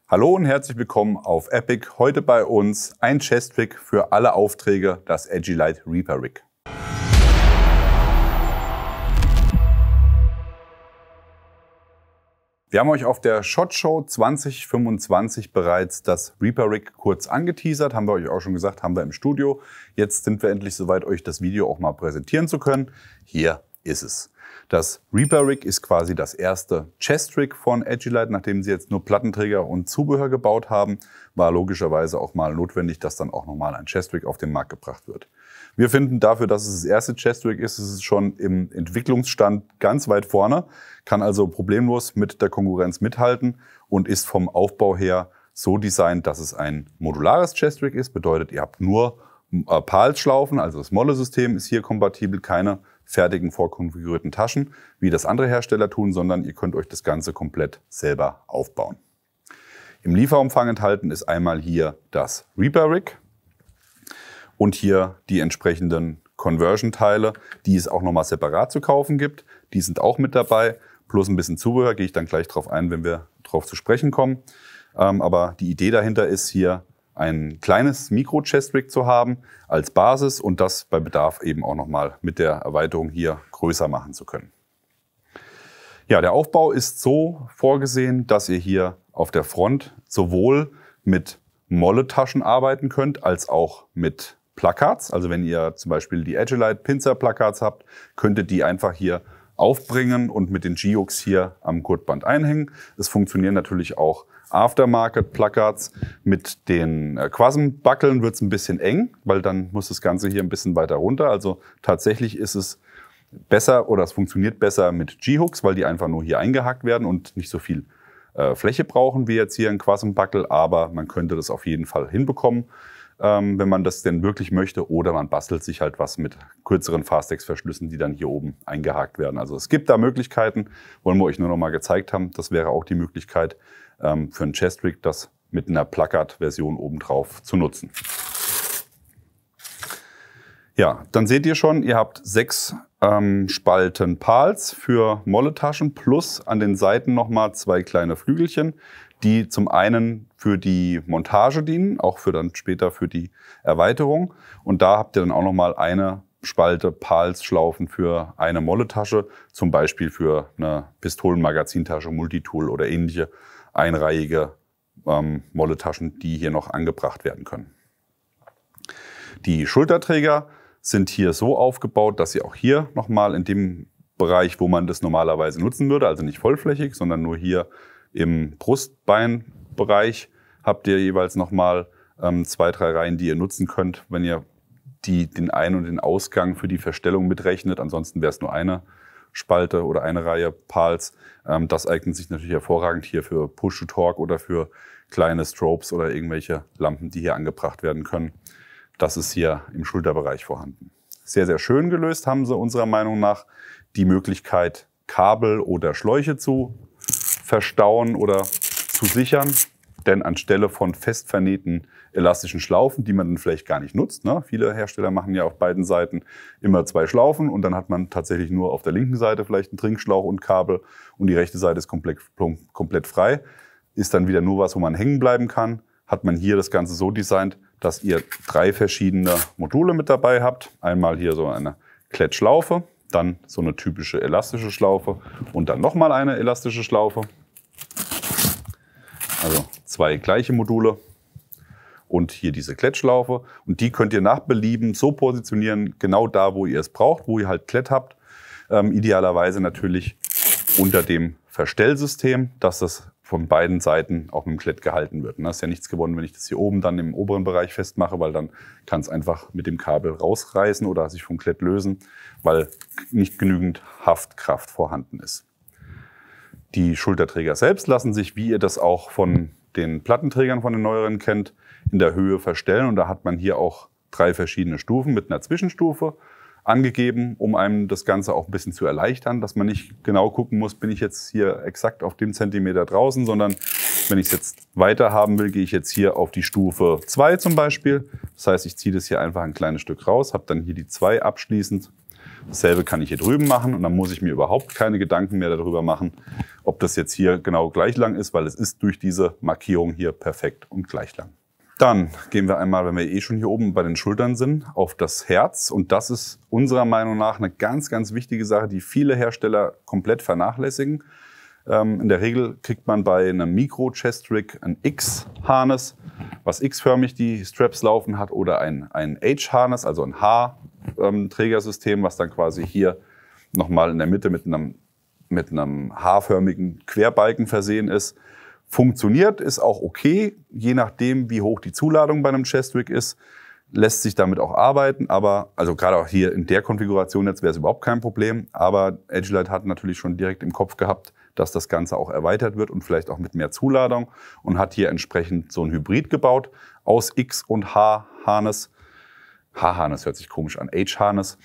Hallo und herzlich willkommen auf Epic. Heute bei uns ein Chest-Rig für alle Aufträge, das Agilite Reaper Rig. Wir haben euch auf der SHOT Show 2025 bereits das Reaper Rig kurz angeteasert, haben wir euch auch schon gesagt, haben wir im Studio. Jetzt sind wir endlich soweit, euch das Video auch mal präsentieren zu können. Hier ist es. Das Reaper Rig ist quasi das erste Chest Rig von Agilite. Nachdem sie jetzt nur Plattenträger und Zubehör gebaut haben, war logischerweise auch mal notwendig, dass dann auch nochmal ein Chest Rig auf den Markt gebracht wird. Wir finden dafür, dass es das erste Chest Rig ist, es schon im Entwicklungsstand ganz weit vorne, kann also problemlos mit der Konkurrenz mithalten und ist vom Aufbau her so designt, dass es ein modulares Chest Rig ist. Bedeutet, ihr habt nur PALS-Schlaufen, also das Molle-System ist hier kompatibel, keine fertigen vorkonfigurierten Taschen, wie das andere Hersteller tun, sondern ihr könnt euch das Ganze komplett selber aufbauen. Im Lieferumfang enthalten ist einmal hier das Reaper Rig und hier die entsprechenden Conversion-Teile, die es auch nochmal separat zu kaufen gibt. Die sind auch mit dabei, plus ein bisschen Zubehör, gehe ich dann gleich drauf ein, wenn wir drauf zu sprechen kommen. Aber die Idee dahinter ist hier, ein kleines Mikro-Chest-Rig zu haben als Basis und das bei Bedarf eben auch nochmal mit der Erweiterung hier größer machen zu können. Ja, der Aufbau ist so vorgesehen, dass ihr hier auf der Front sowohl mit Molle-Taschen arbeiten könnt, als auch mit Plakats. Also wenn ihr zum Beispiel die Agilite Pinzer-Plakats habt, könnt ihr die einfach hier aufbringen und mit den G-Hooks hier am Gurtband einhängen. Es funktionieren natürlich auch Aftermarket-Plakats. Mit den Quasm-Backeln wird es ein bisschen eng, weil dann muss das Ganze hier ein bisschen weiter runter. Also tatsächlich ist es besser oder es funktioniert besser mit G-Hooks, weil die einfach nur hier eingehakt werden und nicht so viel Fläche brauchen wie jetzt hier ein Quasm-Backel. Aber man könnte das auf jeden Fall hinbekommen, wenn man das denn wirklich möchte. Oder man bastelt sich halt was mit kürzeren Fastex-Verschlüssen, die dann hier oben eingehakt werden. Also es gibt da Möglichkeiten, wollen wir euch nur noch mal gezeigt haben. Das wäre auch die Möglichkeit, für ein Chest Rig das mit einer Plakat-Version obendrauf zu nutzen. Ja, dann seht ihr schon, ihr habt 6 Spalten PALS für Molle-Taschen plus an den Seiten nochmal 2 kleine Flügelchen, die zum einen für die Montage dienen, auch für dann später für die Erweiterung. Und da habt ihr dann auch nochmal eine Spalte PALS-Schlaufen für eine Molle-Tasche, zum Beispiel für eine Pistolenmagazintasche, Multitool oder ähnliche einreihige Molle-Taschen, die hier noch angebracht werden können. Die Schulterträger sind hier so aufgebaut, dass sie auch hier nochmal in dem Bereich, wo man das normalerweise nutzen würde, also nicht vollflächig, sondern nur hier im Brustbeinbereich, habt ihr jeweils nochmal 2, 3 Reihen, die ihr nutzen könnt, wenn ihr den Ein- und den Ausgang für die Verstellung mitrechnet. Ansonsten wäre es nur eine Spalte oder eine Reihe PALS. Das eignet sich natürlich hervorragend hier für Push-to-Talk oder für kleine Strobes oder irgendwelche Lampen, die hier angebracht werden können. Das ist hier im Schulterbereich vorhanden. Sehr, sehr schön gelöst haben sie unserer Meinung nach die Möglichkeit, Kabel oder Schläuche zu verstauen oder zu sichern. Denn anstelle von fest vernähten elastischen Schlaufen, die man dann vielleicht gar nicht nutzt, ne? Viele Hersteller machen ja auf beiden Seiten immer 2 Schlaufen und dann hat man tatsächlich nur auf der linken Seite vielleicht einen Trinkschlauch und Kabel und die rechte Seite ist komplett frei. Ist dann wieder nur was, wo man hängen bleiben kann. Hat man hier das Ganze so designt, dass ihr 3 verschiedene Module mit dabei habt. Einmal hier so eine Klettschlaufe, dann so eine typische elastische Schlaufe und dann nochmal eine elastische Schlaufe. Also 2 gleiche Module und hier diese Klettschlaufe. Und die könnt ihr nach Belieben so positionieren, genau da, wo ihr es braucht, wo ihr halt Klett habt. Idealerweise natürlich unter dem Verstellsystem, dass das von beiden Seiten auch mit dem Klett gehalten wird. Da ist ja nichts gewonnen, wenn ich das hier oben dann im oberen Bereich festmache, weil dann kann es einfach mit dem Kabel rausreißen oder sich vom Klett lösen, weil nicht genügend Haftkraft vorhanden ist. Die Schulterträger selbst lassen sich, wie ihr das auch von den Plattenträgern von den neueren kennt, in der Höhe verstellen. Und da hat man hier auch 3 verschiedene Stufen mit einer Zwischenstufe angegeben, um einem das Ganze auch ein bisschen zu erleichtern, dass man nicht genau gucken muss, bin ich jetzt hier exakt auf dem Zentimeter draußen, sondern wenn ich es jetzt weiter haben will, gehe ich jetzt hier auf die Stufe 2 zum Beispiel. Das heißt, ich ziehe das hier einfach ein kleines Stück raus, habe dann hier die 2 abschließend Dasselbe kann ich hier drüben machen und dann muss ich mir überhaupt keine Gedanken mehr darüber machen, ob das jetzt hier genau gleich lang ist, weil es ist durch diese Markierung hier perfekt und gleich lang. Dann gehen wir einmal, wenn wir eh schon hier oben bei den Schultern sind, auf das Herz. Und das ist unserer Meinung nach eine ganz, ganz wichtige Sache, die viele Hersteller komplett vernachlässigen. In der Regel kriegt man bei einem Micro-Chest-Rig ein X-Harness, was X-förmig die Straps laufen hat, oder ein H-Harness, also ein H-Trägersystem, was dann quasi hier nochmal in der Mitte mit einem H-förmigen Querbalken versehen ist. Funktioniert, ist auch okay, je nachdem, wie hoch die Zuladung bei einem Chest-Rig ist, lässt sich damit auch arbeiten, aber also gerade auch hier in der Konfiguration jetzt wäre es überhaupt kein Problem, aber Agilite hat natürlich schon direkt im Kopf gehabt, dass das Ganze auch erweitert wird und vielleicht auch mit mehr Zuladung und hat hier entsprechend so ein Hybrid gebaut aus X- und H-Harness. H-Harness hört sich komisch an, H-Harness.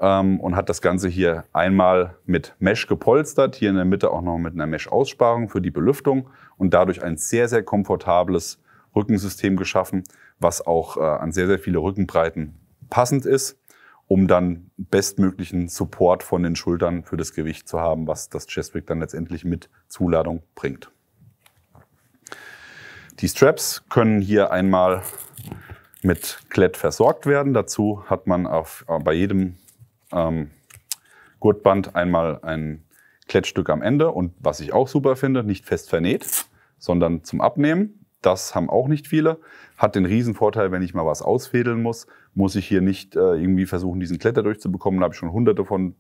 Und hat das Ganze hier einmal mit Mesh gepolstert, hier in der Mitte auch noch mit einer Mesh-Aussparung für die Belüftung und dadurch ein sehr, sehr komfortables Rückensystem geschaffen, was auch an sehr, sehr viele Rückenbreiten passend ist, um dann bestmöglichen Support von den Schultern für das Gewicht zu haben, was das Chest-Rig dann letztendlich mit Zuladung bringt. Die Straps können hier einmal mit Klett versorgt werden. Dazu hat man bei jedem Gurtband einmal ein Klettstück am Ende und was ich auch super finde, nicht fest vernäht, sondern zum Abnehmen. Das haben auch nicht viele. Hat den Riesenvorteil, wenn ich mal was ausfädeln muss, muss ich hier nicht irgendwie versuchen, diesen Kletter durchzubekommen. Da habe ich schon hunderte von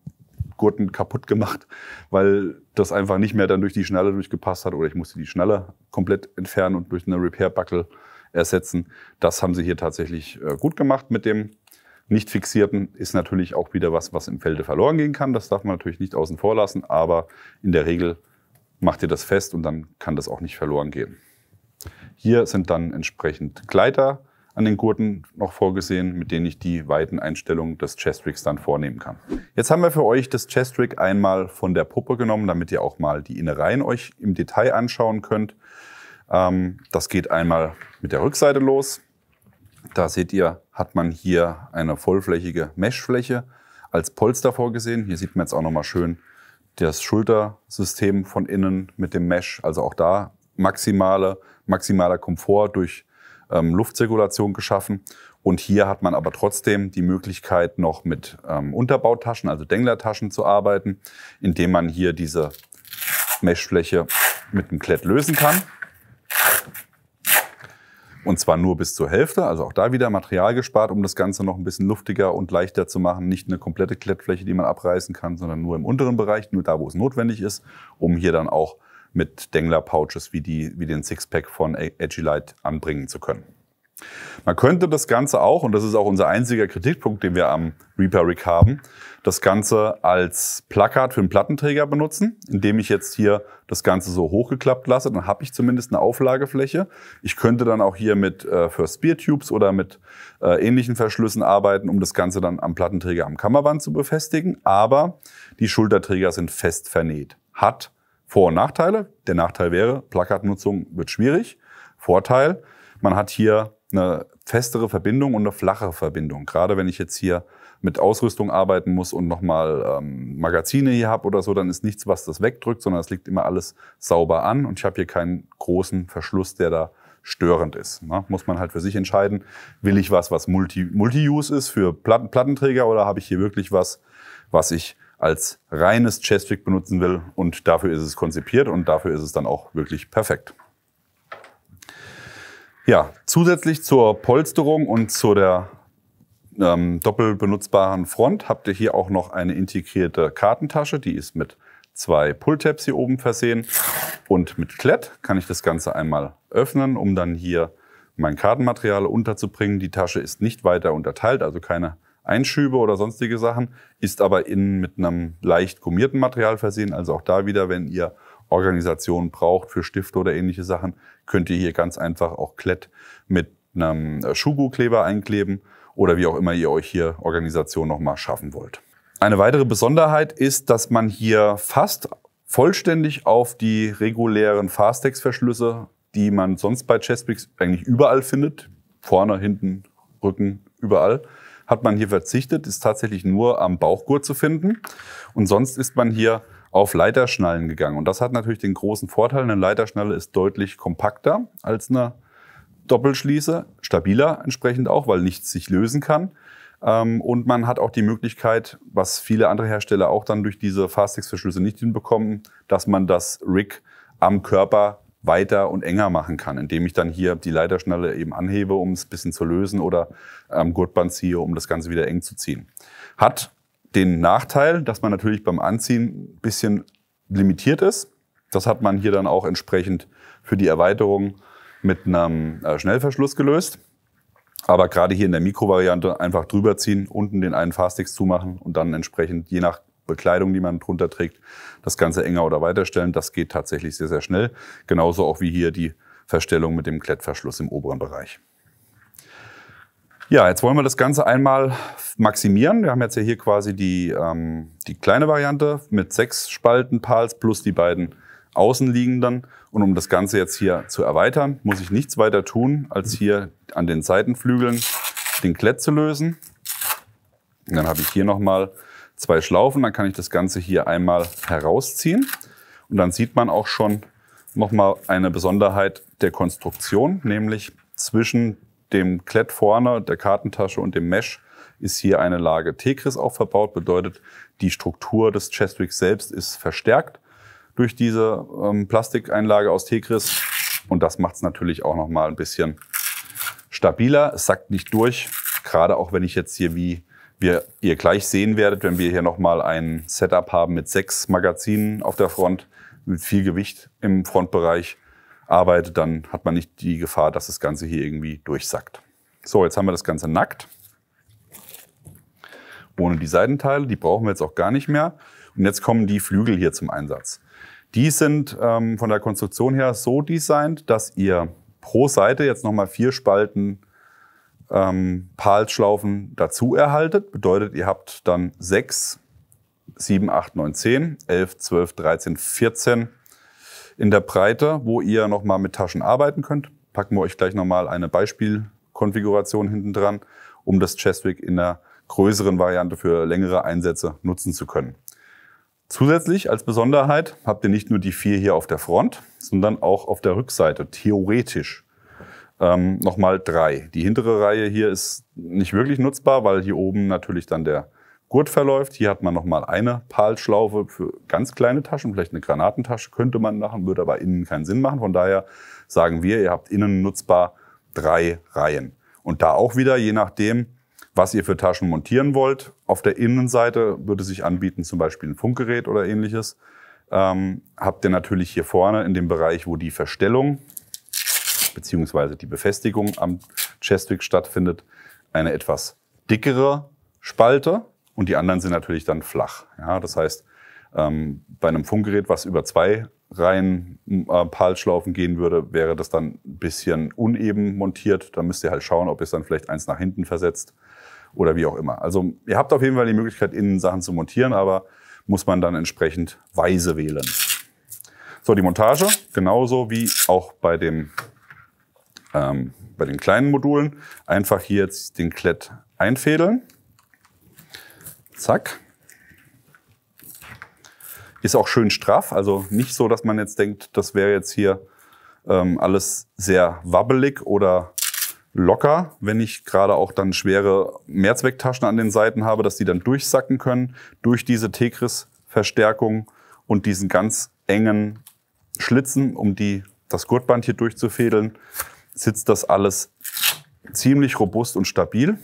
Gurten kaputt gemacht, weil das einfach nicht mehr dann durch die Schnalle durchgepasst hat oder ich musste die Schnalle komplett entfernen und durch eine Repair-Buckel ersetzen. Das haben sie hier tatsächlich gut gemacht mit dem nicht fixierten. Ist natürlich auch wieder was im Felde verloren gehen kann. Das darf man natürlich nicht außen vor lassen, aber in der Regel macht ihr das fest und dann kann das auch nicht verloren gehen. Hier sind dann entsprechend Gleiter an den Gurten noch vorgesehen, mit denen ich die Weiteneinstellung des Chest-Rigs dann vornehmen kann. Jetzt haben wir für euch das Chest-Rig einmal von der Puppe genommen, damit ihr auch mal die Innereien euch im Detail anschauen könnt. Das geht einmal mit der Rückseite los. Da seht ihr, hat man hier eine vollflächige Meshfläche als Polster vorgesehen. Hier sieht man jetzt auch nochmal schön das Schultersystem von innen mit dem Mesh. Also auch da maximaler Komfort durch Luftzirkulation geschaffen. Und hier hat man aber trotzdem die Möglichkeit, noch mit Unterbautaschen, also Denglertaschen zu arbeiten, indem man hier diese Meshfläche mit dem Klett lösen kann. Und zwar nur bis zur Hälfte, also auch da wieder Material gespart, um das Ganze noch ein bisschen luftiger und leichter zu machen. Nicht eine komplette Klettfläche, die man abreißen kann, sondern nur im unteren Bereich, nur da, wo es notwendig ist, um hier dann auch mit Dengler-Pouches wie den Sixpack von Agilite anbringen zu können. Man könnte das Ganze auch, und das ist auch unser einziger Kritikpunkt, den wir am Reaper Rig haben, das Ganze als Plakat für einen Plattenträger benutzen, indem ich jetzt hier das Ganze so hochgeklappt lasse. Dann habe ich zumindest eine Auflagefläche. Ich könnte dann auch hier mit First Spear Tubes oder mit ähnlichen Verschlüssen arbeiten, um das Ganze dann am Plattenträger am Kammerband zu befestigen. Aber die Schulterträger sind fest vernäht. Hat Vor- und Nachteile. Der Nachteil wäre, Plakatnutzung wird schwierig. Vorteil, man hat hier eine festere Verbindung und eine flachere Verbindung. Gerade wenn ich jetzt hier mit Ausrüstung arbeiten muss und nochmal Magazine hier habe oder so, dann ist nichts, was das wegdrückt, sondern es liegt immer alles sauber an und ich habe hier keinen großen Verschluss, der da störend ist. Na, muss man halt für sich entscheiden, will ich was Multi-Use ist für Plattenträger oder habe ich hier wirklich was ich als reines Chest-Rig benutzen will und dafür ist es konzipiert und dafür ist es dann auch wirklich perfekt. Ja, zusätzlich zur Polsterung und zu der doppelt benutzbaren Front habt ihr hier auch noch eine integrierte Kartentasche. Die ist mit 2 Pull-Tabs hier oben versehen und mit Klett kann ich das Ganze einmal öffnen, um dann hier mein Kartenmaterial unterzubringen. Die Tasche ist nicht weiter unterteilt, also keine Einschübe oder sonstige Sachen, ist aber innen mit einem leicht gummierten Material versehen. Also auch da wieder, wenn ihr Organisation braucht für Stifte oder ähnliche Sachen, könnt ihr hier ganz einfach auch Klett mit einem Schuhgukleber einkleben oder wie auch immer ihr euch hier Organisation nochmal schaffen wollt. Eine weitere Besonderheit ist, dass man hier fast vollständig auf die regulären Fastex-Verschlüsse, die man sonst bei Chest-Rigs eigentlich überall findet, vorne, hinten, Rücken, überall, hat man hier verzichtet, ist tatsächlich nur am Bauchgurt zu finden. Und sonst ist man hier auf Leiterschnallen gegangen. Und das hat natürlich den großen Vorteil, eine Leiterschnalle ist deutlich kompakter als eine Doppelschließe, stabiler entsprechend auch, weil nichts sich lösen kann. Und man hat auch die Möglichkeit, was viele andere Hersteller auch dann durch diese Fastix-Verschlüsse nicht hinbekommen, dass man das Rig am Körper weiter und enger machen kann, indem ich dann hier die Leiterschnalle eben anhebe, um es ein bisschen zu lösen, oder am Gurtband ziehe, um das Ganze wieder eng zu ziehen. Hat den Nachteil, dass man natürlich beim Anziehen ein bisschen limitiert ist. Das hat man hier dann auch entsprechend für die Erweiterung mit einem Schnellverschluss gelöst. Aber gerade hier in der Mikro-Variante einfach drüber ziehen, unten den einen Fastix zumachen und dann entsprechend, je nach Bekleidung, die man drunter trägt, das Ganze enger oder weiter stellen. Das geht tatsächlich sehr, sehr schnell. Genauso auch wie hier die Verstellung mit dem Klettverschluss im oberen Bereich. Ja, jetzt wollen wir das Ganze einmal maximieren. Wir haben jetzt ja hier quasi die kleine Variante mit 6 Spalten Pals plus die beiden außenliegenden. Und um das Ganze jetzt hier zu erweitern, muss ich nichts weiter tun, als hier an den Seitenflügeln den Klett zu lösen. Und dann habe ich hier nochmal 2 Schlaufen, dann kann ich das Ganze hier einmal herausziehen. Und dann sieht man auch schon nochmal eine Besonderheit der Konstruktion, nämlich zwischen dem Klett vorne, der Kartentasche und dem Mesh ist hier eine Lage Tegris auch verbaut. Bedeutet, die Struktur des Chestrig selbst ist verstärkt durch diese Plastikeinlage aus Tegris. Und das macht es natürlich auch nochmal ein bisschen stabiler. Es sackt nicht durch, gerade auch wenn ich jetzt hier, wie ihr gleich sehen werdet, wenn wir hier nochmal ein Setup haben mit 6 Magazinen auf der Front, mit viel Gewicht im Frontbereich arbeitet, dann hat man nicht die Gefahr, dass das Ganze hier irgendwie durchsackt. So, jetzt haben wir das Ganze nackt. Ohne die Seitenteile, die brauchen wir jetzt auch gar nicht mehr. Und jetzt kommen die Flügel hier zum Einsatz. Die sind von der Konstruktion her so designt, dass ihr pro Seite jetzt nochmal 4 Spalten Palsschlaufen dazu erhaltet. Bedeutet, ihr habt dann 6, 7, 8, 9, 10, 11, 12, 13, 14 in der Breite, wo ihr nochmal mit Taschen arbeiten könnt. Packen wir euch gleich nochmal eine Beispielkonfiguration hinten dran, um das Chestrig in einer größeren Variante für längere Einsätze nutzen zu können. Zusätzlich als Besonderheit habt ihr nicht nur die 4 hier auf der Front, sondern auch auf der Rückseite theoretisch nochmal 3. Die hintere Reihe hier ist nicht wirklich nutzbar, weil hier oben natürlich dann der Gurt verläuft. Hier hat man nochmal eine Palsschlaufe für ganz kleine Taschen, vielleicht eine Granatentasche könnte man machen, würde aber innen keinen Sinn machen. Von daher sagen wir, ihr habt innen nutzbar 3 Reihen. Und da auch wieder, je nachdem, was ihr für Taschen montieren wollt. Auf der Innenseite würde sich anbieten, zum Beispiel ein Funkgerät oder ähnliches. Habt ihr natürlich hier vorne in dem Bereich, wo die Verstellung beziehungsweise die Befestigung am Chestrig stattfindet, eine etwas dickere Spalte und die anderen sind natürlich dann flach. Ja, das heißt, bei einem Funkgerät, was über 2 Reihen Palsschlaufen gehen würde, wäre das dann ein bisschen uneben montiert. Da müsst ihr halt schauen, ob ihr es dann vielleicht eins nach hinten versetzt oder wie auch immer. Also ihr habt auf jeden Fall die Möglichkeit, innen Sachen zu montieren, aber muss man dann entsprechend weise wählen. So, die Montage, genauso wie auch bei den kleinen Modulen. Einfach hier jetzt den Klett einfädeln. Zack. Ist auch schön straff, also nicht so, dass man jetzt denkt, das wäre jetzt hier alles sehr wabbelig oder locker, wenn ich gerade auch dann schwere Mehrzwecktaschen an den Seiten habe, dass die dann durchsacken können durch diese Tegris-Verstärkung und diesen ganz engen Schlitzen, um das Gurtband hier durchzufädeln, sitzt das alles ziemlich robust und stabil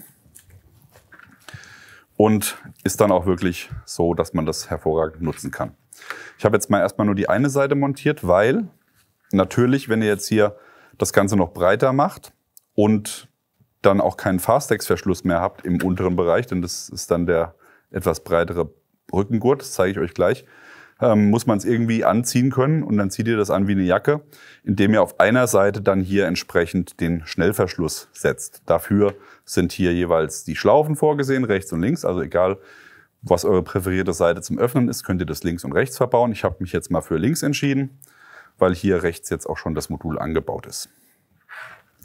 und ist dann auch wirklich so, dass man das hervorragend nutzen kann. Ich habe jetzt mal erstmal nur die eine Seite montiert, weil natürlich, wenn ihr jetzt hier das Ganze noch breiter macht und dann auch keinen Fastex-Verschluss mehr habt im unteren Bereich, denn das ist dann der etwas breitere Rückengurt, das zeige ich euch gleich, muss man es irgendwie anziehen können und dann zieht ihr das an wie eine Jacke, indem ihr auf einer Seite dann hier entsprechend den Schnellverschluss setzt. Dafür sind hier jeweils die Schlaufen vorgesehen, rechts und links, also egal, was eure präferierte Seite zum Öffnen ist, könnt ihr das links und rechts verbauen. Ich habe mich jetzt mal für links entschieden, weil hier rechts jetzt auch schon das Modul angebaut ist.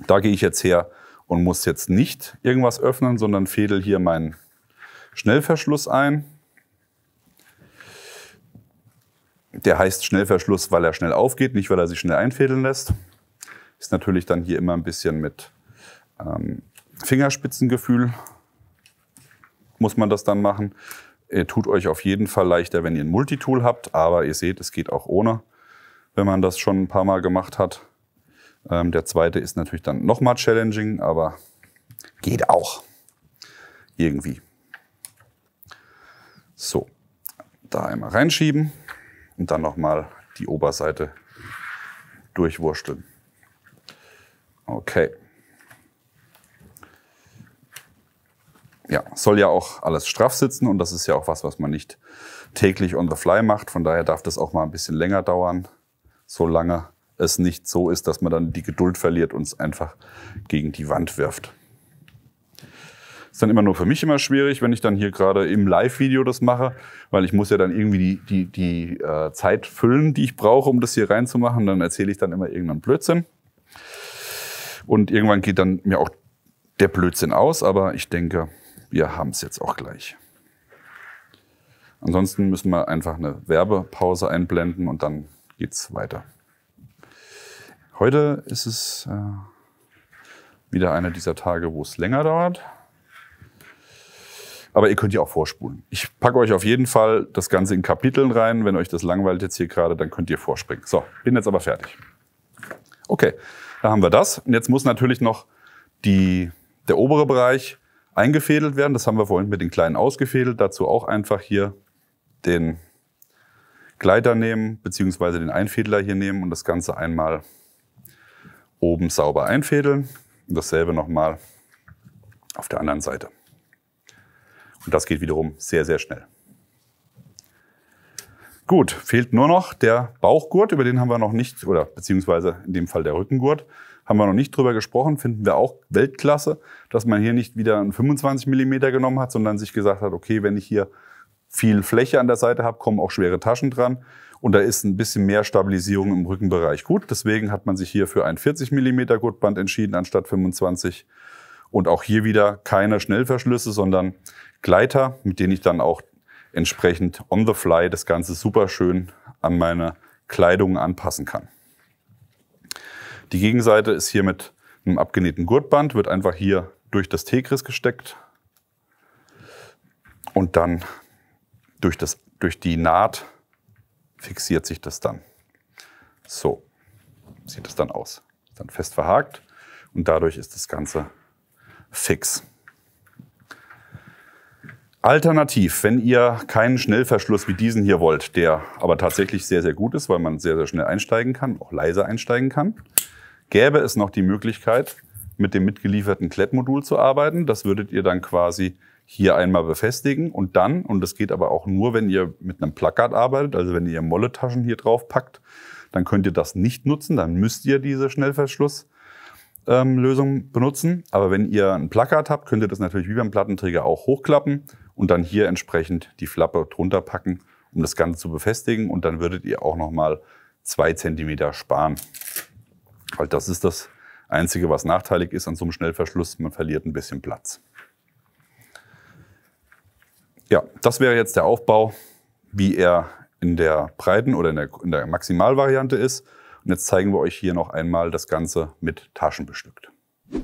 Da gehe ich jetzt her und muss jetzt nicht irgendwas öffnen, sondern fädel hier meinen Schnellverschluss ein. Der heißt Schnellverschluss, weil er schnell aufgeht, nicht weil er sich schnell einfädeln lässt. Ist natürlich dann hier immer ein bisschen mit Fingerspitzengefühl, muss man das dann machen. Tut euch auf jeden Fall leichter, wenn ihr ein Multitool habt, aber ihr seht, es geht auch ohne, wenn man das schon ein paar Mal gemacht hat. Der zweite ist natürlich dann nochmal challenging, aber geht auch irgendwie. So, da einmal reinschieben und dann nochmal die Oberseite durchwursteln. Okay. Ja, soll ja auch alles straff sitzen und das ist ja auch was man nicht täglich on the fly macht. Von daher darf das auch mal ein bisschen länger dauern, solange es nicht so ist, dass man dann die Geduld verliert und es einfach gegen die Wand wirft. Ist dann immer nur für mich immer schwierig, wenn ich dann hier gerade im Live-Video das mache, weil ich muss ja dann irgendwie die Zeit füllen, die ich brauche, um das hier reinzumachen. Dann erzähle ich dann immer irgendeinen Blödsinn. Und irgendwann geht dann mir auch der Blödsinn aus, aber ich denke, wir haben es jetzt auch gleich. Ansonsten müssen wir einfach eine Werbepause einblenden und dann geht es weiter. Heute ist es wieder einer dieser Tage, wo es länger dauert. Aber ihr könnt ja auch vorspulen. Ich packe euch auf jeden Fall das Ganze in Kapiteln rein. Wenn euch das langweilt jetzt hier gerade, dann könnt ihr vorspringen. So, bin jetzt aber fertig. Okay, da haben wir das. Und jetzt muss natürlich noch der obere Bereich eingefädelt werden. Das haben wir vorhin mit den kleinen ausgefädelt. Dazu auch einfach hier den Gleiter nehmen, beziehungsweise den Einfädler hier nehmen und das Ganze einmal oben sauber einfädeln. Und dasselbe nochmal auf der anderen Seite. Und das geht wiederum sehr, sehr schnell. Gut, fehlt nur noch der Bauchgurt, über den haben wir noch nicht, oder beziehungsweise in dem Fall der Rückengurt, haben wir noch nicht drüber gesprochen, finden wir auch Weltklasse, dass man hier nicht wieder einen 25 mm genommen hat, sondern sich gesagt hat, okay, wenn ich hier viel Fläche an der Seite habe, kommen auch schwere Taschen dran und da ist ein bisschen mehr Stabilisierung im Rückenbereich gut. Deswegen hat man sich hier für ein 40 mm Gurtband entschieden anstatt 25. Und auch hier wieder keine Schnellverschlüsse, sondern Gleiter, mit denen ich dann auch entsprechend on the fly das Ganze super schön an meine Kleidung anpassen kann. Die Gegenseite ist hier mit einem abgenähten Gurtband, wird einfach hier durch das T-Kriss gesteckt und dann durch die Naht fixiert sich das dann. So sieht es dann aus. Dann fest verhakt und dadurch ist das Ganze fix. Alternativ, wenn ihr keinen Schnellverschluss wie diesen hier wollt, der aber tatsächlich sehr, sehr gut ist, weil man sehr, sehr schnell einsteigen kann, auch leise einsteigen kann, gäbe es noch die Möglichkeit, mit dem mitgelieferten Klettmodul zu arbeiten. Das würdet ihr dann quasi hier einmal befestigen und dann, und das geht aber auch nur, wenn ihr mit einem Plakat arbeitet, also wenn ihr Molletaschen hier drauf packt, dann könnt ihr das nicht nutzen, dann müsst ihr diese Schnellverschlusslösung benutzen. Aber wenn ihr ein Plakat habt, könnt ihr das natürlich wie beim Plattenträger auch hochklappen und dann hier entsprechend die Flappe drunter packen, um das Ganze zu befestigen. Und dann würdet ihr auch nochmal 2 cm sparen. Weil das ist das Einzige, was nachteilig ist an so einem Schnellverschluss. Man verliert ein bisschen Platz. Ja, das wäre jetzt der Aufbau, wie er in der breiten oder in der Maximalvariante ist. Und jetzt zeigen wir euch hier noch einmal das Ganze mit Taschen bestückt.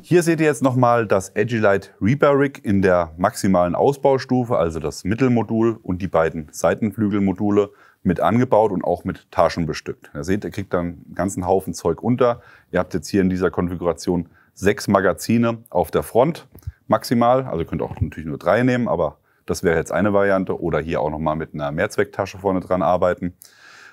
Hier seht ihr jetzt nochmal das Agilite Reaper Rig in der maximalen Ausbaustufe, also das Mittelmodul und die beiden Seitenflügelmodule mit angebaut und auch mit Taschen bestückt. Ihr seht, ihr kriegt dann einen ganzen Haufen Zeug unter. Ihr habt jetzt hier in dieser Konfiguration 6 Magazine auf der Front maximal. Also ihr könnt auch natürlich nur 3 nehmen, aber das wäre jetzt eine Variante. Oder hier auch nochmal mit einer Mehrzwecktasche vorne dran arbeiten.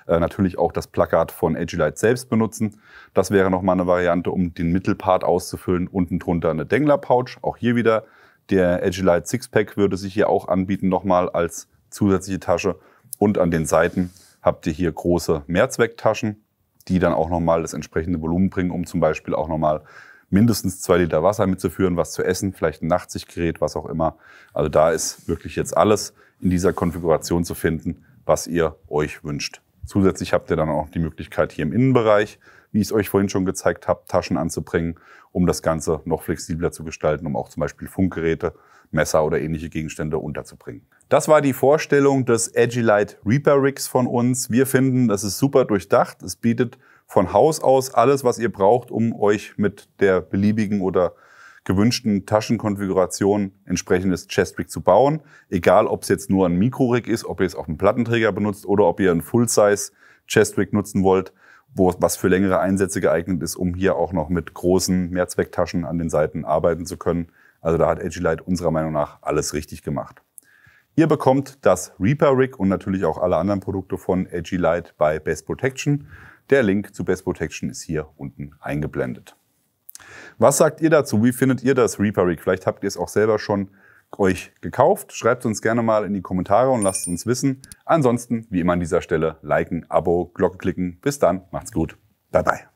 Natürlich auch das Plakat von Agilite selbst benutzen. Das wäre nochmal eine Variante, um den Mittelpart auszufüllen. Unten drunter eine Dengler-Pouch. Auch hier wieder der Agilite Sixpack würde sich hier auch anbieten, nochmal als zusätzliche Tasche. Und an den Seiten habt ihr hier große Mehrzwecktaschen, die dann auch nochmal das entsprechende Volumen bringen, um zum Beispiel auch nochmal mindestens 2 Liter Wasser mitzuführen, was zu essen, vielleicht ein Nachtsichtgerät, was auch immer. Also da ist wirklich jetzt alles in dieser Konfiguration zu finden, was ihr euch wünscht. Zusätzlich habt ihr dann auch die Möglichkeit, hier im Innenbereich wie ich es euch vorhin schon gezeigt habe, Taschen anzubringen, um das Ganze noch flexibler zu gestalten, um auch zum Beispiel Funkgeräte, Messer oder ähnliche Gegenstände unterzubringen. Das war die Vorstellung des Agilite Reaper Rigs von uns. Wir finden, das ist super durchdacht. Es bietet von Haus aus alles, was ihr braucht, um euch mit der beliebigen oder gewünschten Taschenkonfiguration entsprechendes Chest-Rig zu bauen. Egal, ob es jetzt nur ein Mikro-Rig ist, ob ihr es auf einem Plattenträger benutzt oder ob ihr ein Full-Size Chest-Rig nutzen wollt, was für längere Einsätze geeignet ist, um hier auch noch mit großen Mehrzwecktaschen an den Seiten arbeiten zu können. Also da hat Agilite unserer Meinung nach alles richtig gemacht. Ihr bekommt das Reaper Rig und natürlich auch alle anderen Produkte von Agilite bei Best Protection. Der Link zu Best Protection ist hier unten eingeblendet. Was sagt ihr dazu? Wie findet ihr das Reaper Rig? Vielleicht habt ihr es auch selber schon euch gekauft. Schreibt uns gerne mal in die Kommentare und lasst uns wissen. Ansonsten, wie immer an dieser Stelle, liken, Abo, Glocke klicken. Bis dann, macht's gut. Bye bye.